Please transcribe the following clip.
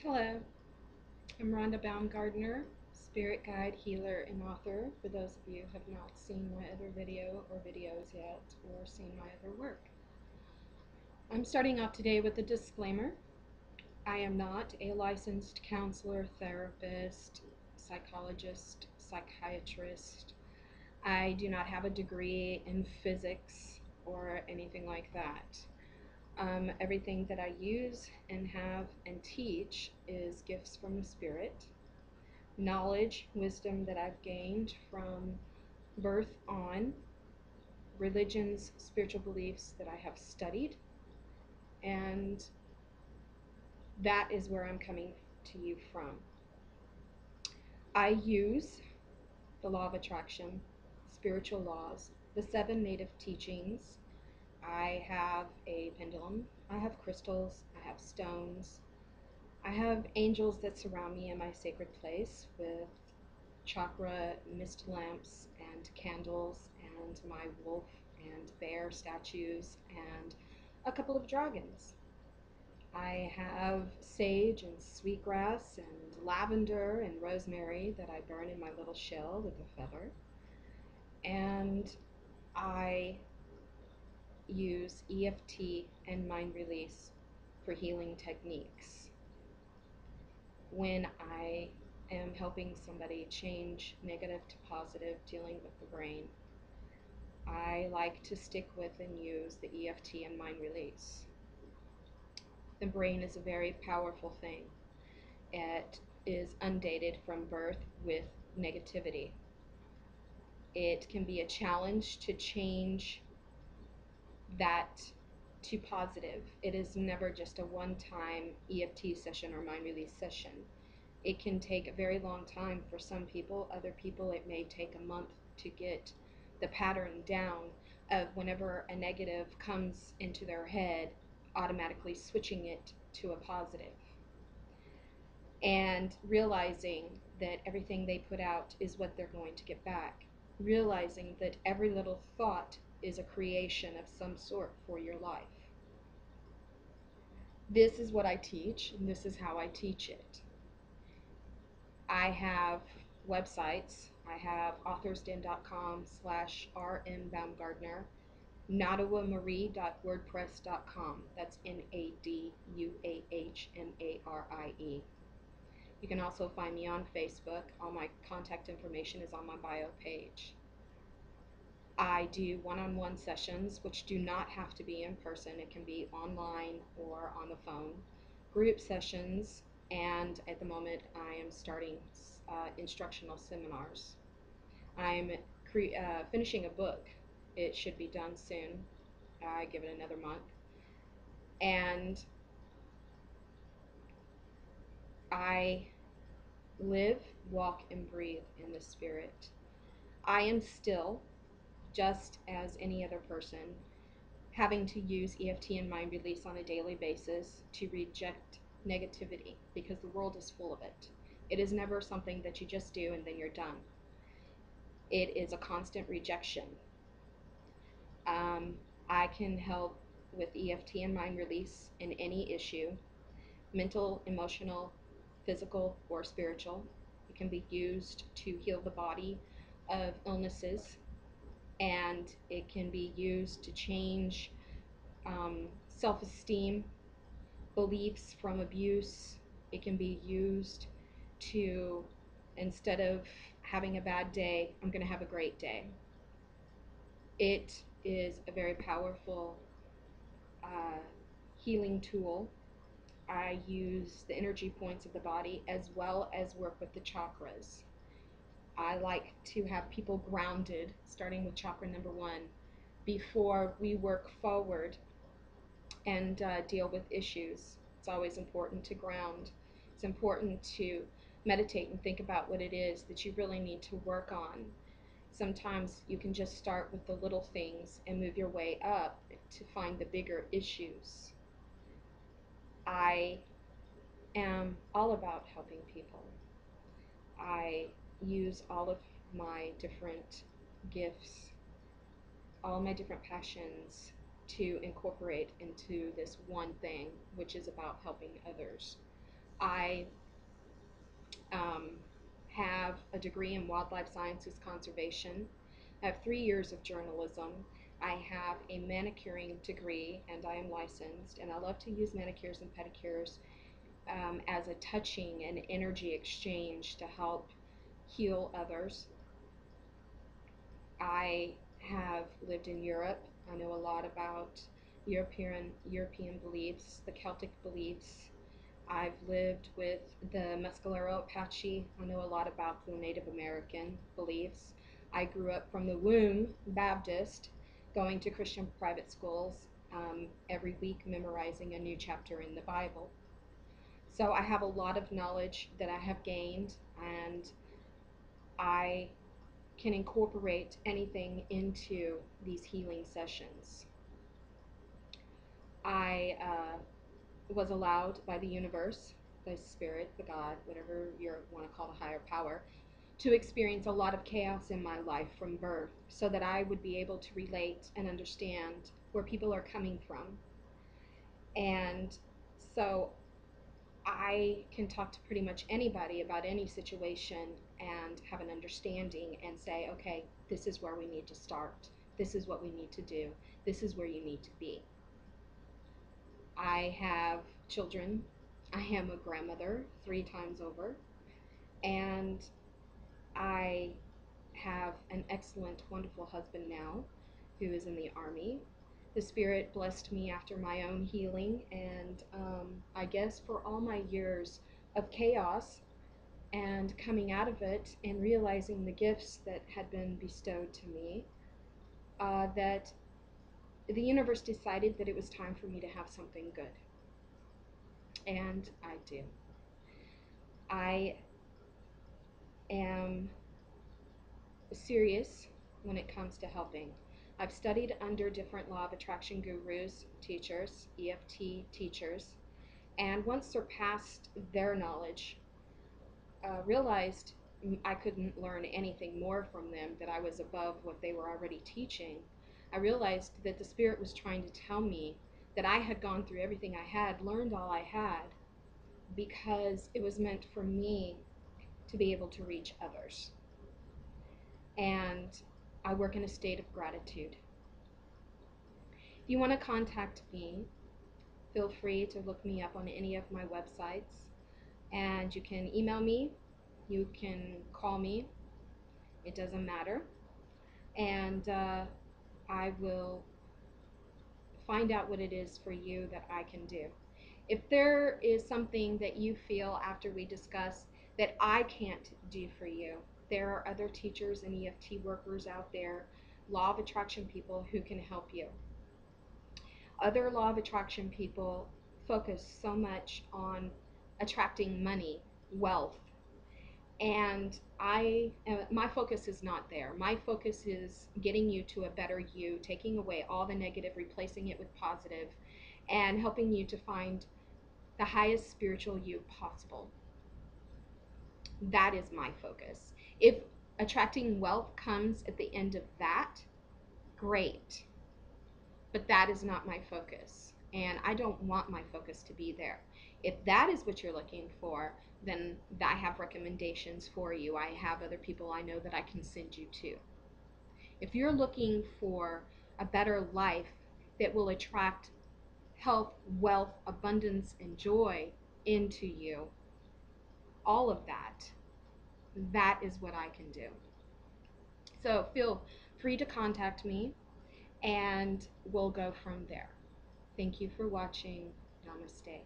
Hello, I'm Rhonda Baumgardner, spirit guide, healer, and author. For those of you who have not seen my other video or videos yet, or seen my other work, I'm starting off today with a disclaimer. I am not a licensed counselor, therapist, psychologist, psychiatrist. I do not have a degree in physics or anything like that. Everything that I use and have and teach is gifts from the Spirit, knowledge, wisdom that I've gained from birth on, religions, spiritual beliefs that I have studied, and that is where I'm coming to you from. I use the law of attraction, spiritual laws, the 7 native teachings. I have a pendulum, I have crystals, I have stones, I have angels that surround me in my sacred place with chakra mist lamps and candles and my wolf and bear statues and a couple of dragons. I have sage and sweetgrass and lavender and rosemary that I burn in my little shell with a feather. And I use EFT and mind release for healing techniques. When I am helping somebody change negative to positive, dealing with the brain, I like to stick with and use the EFT and mind release. The brain is a very powerful thing. It is undated from birth with negativity. It can be a challenge to change that to positive. It is never just a one-time EFT session or mind release session. It can take a very long time for some people. Other people, it may take a month to get the pattern down of whenever a negative comes into their head, automatically switching it to a positive. And realizing that everything they put out is what they're going to get back. Realizing that every little thought is a creation of some sort for your life. This is what I teach, and this is how I teach it. I have websites. I have authorsden.com/rmbaumgardner, naduamarie.wordpress.com. That's NADUAHMARIE. You can also find me on Facebook. All my contact information is on my bio page. I do one-on-one sessions, which do not have to be in person. It can be online or on the phone. Group sessions, and at the moment I am starting instructional seminars. I'm finishing a book. It should be done soon. I give it another month. And I live, walk, and breathe in the Spirit. I am still, just as any other person, having to use EFT and mind release on a daily basis to reject negativity, because the world is full of it. It is never something that you just do and then you're done. It is a constant rejection. I can help with EFT and mind release in any issue, mental, emotional, physical, or spiritual. It can be used to heal the body of illnesses, and it can be used to change self-esteem, beliefs from abuse. It can be used to, instead of having a bad day, I'm going to have a great day. It is a very powerful healing tool. I use the energy points of the body as well as work with the chakras. I like to have people grounded, starting with chakra number 1, before we work forward and deal with issues. It's always important to ground. It's important to meditate and think about what it is that you really need to work on. Sometimes you can just start with the little things and move your way up to find the bigger issues. I am all about helping people. I use all of my different gifts, all my different passions to incorporate into this one thing, which is about helping others. I have a degree in wildlife sciences conservation. I have 3 years of journalism. I have a manicuring degree and I am licensed, and I love to use manicures and pedicures as a touching and energy exchange to help heal others. I have lived in Europe. I know a lot about European beliefs, the Celtic beliefs. I've lived with the Mescalero Apache. I know a lot about the Native American beliefs. I grew up from the womb Baptist, going to Christian private schools every week, memorizing a new chapter in the Bible. So I have a lot of knowledge that I have gained, and I can incorporate anything into these healing sessions. I was allowed by the universe, the spirit, the God, whatever you want to call the higher power, to experience a lot of chaos in my life from birth so that I would be able to relate and understand where people are coming from. And so I can talk to pretty much anybody about any situation and have an understanding and say, okay, this is where we need to start. This is what we need to do. This is where you need to be. I have children. I am a grandmother 3 times over, and I have an excellent, wonderful husband now who is in the Army. The Spirit blessed me after my own healing, and I guess for all my years of chaos and coming out of it and realizing the gifts that had been bestowed to me, that the universe decided that it was time for me to have something good. And I do. I am serious when it comes to helping. I've studied under different law of attraction gurus, teachers, EFT teachers, and once surpassed their knowledge, realized I couldn't learn anything more from them, that I was above what they were already teaching. I realized that the Spirit was trying to tell me that I had gone through everything I had, learned all I had, because it was meant for me to be able to reach others. And I work in a state of gratitude. If you want to contact me, feel free to look me up on any of my websites, and you can email me, you can call me, it doesn't matter, and I will find out what it is for you that I can do. If there is something that you feel after we discuss that I can't do for you, there are other teachers and EFT workers out there, law of attraction people, who can help you. Other law of attraction people focus so much on attracting money, wealth, and my focus is not there. My focus is getting you to a better you, taking away all the negative, replacing it with positive, and helping you to find the highest spiritual you possible. That is my focus. If attracting wealth comes at the end of that, great. But that is not my focus, and I don't want my focus to be there. If that is what you're looking for, then I have recommendations for you. I have other people I know that I can send you to. If you're looking for a better life that will attract health, wealth, abundance, and joy into you, all of that, that is what I can do. So feel free to contact me, and we'll go from there. Thank you for watching. Namaste.